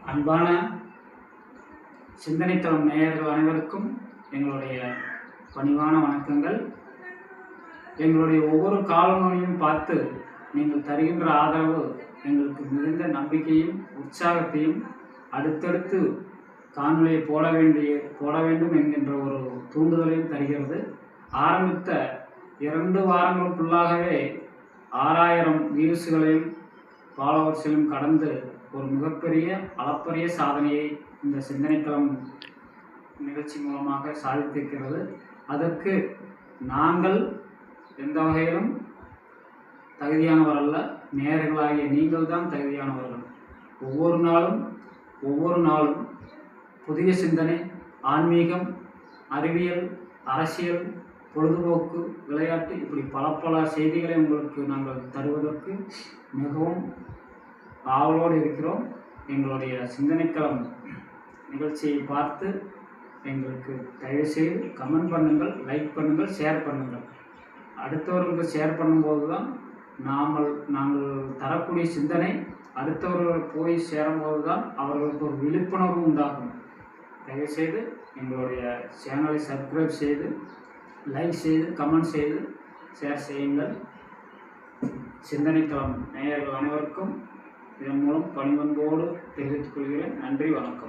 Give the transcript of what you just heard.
அன்பான சிந்தனைத்தளம் நேயர்கள் அனைவருக்கும் எங்களுடைய பணிவான வணக்கங்கள். எங்களுடைய ஒவ்வொரு காலநிலையும் பார்த்து நீங்கள் தருகின்ற ஆதரவு எங்களுக்கு மிகுந்த நம்பிக்கையும் உற்சாகத்தையும் அடுத்தடுத்து காணொலியை போட வேண்டும் என்கின்ற ஒரு தூண்டுதலையும் தருகிறது. ஆரம்பித்த 2 வாரங்களுக்குள்ளாகவே 6000 வியூஸ்களையும் ஃபாலோவர்ஸையும் கடந்து ஒரு மிகப்பெரிய அளப்பரிய சாதனையை இந்த சிந்தனைத்தளம் நிகழ்ச்சி மூலமாக சாதித்திருக்கிறது. அதற்கு நாங்கள் எந்த வகையிலும் தகுதியானவர் அல்ல, நேயர்களாகிய நீங்கள் தான் தகுதியானவர்கள். ஒவ்வொரு நாளும் புதிய சிந்தனை, ஆன்மீகம், அறிவியல், அரசியல், பொழுதுபோக்கு, விளையாட்டு இப்படி பல செய்திகளை உங்களுக்கு நாங்கள் தருவதற்கு மிகவும் ஆவலோடு இருக்கிறோம். எங்களுடைய சிந்தனைத்தளம் நிகழ்ச்சியை பார்த்து எங்களுக்கு தயவுசெய்து கமெண்ட் பண்ணுங்கள், லைக் பண்ணுங்கள், ஷேர் பண்ணுங்கள். அடுத்தவர்களுக்கு ஷேர் பண்ணும்போது தான் நாங்கள் தரக்கூடிய சிந்தனை அடுத்தவர்கள் போய் சேரும்போது தான் அவர்களுக்கு ஒரு விழிப்புணர்வு உண்டாகும். தயவுசெய்து எங்களுடைய சேனலை சப்ஸ்கிரைப் செய்து, லைக் செய்து, கமெண்ட் செய்து, ஷேர் செய்யுங்கள். சிந்தனைத்தளம் நேயர்கள் அனைவருக்கும் இதன் மூலம் பணிவன்போடு தெரிவித்துக் கொள்கிறேன். நன்றி, வணக்கம்.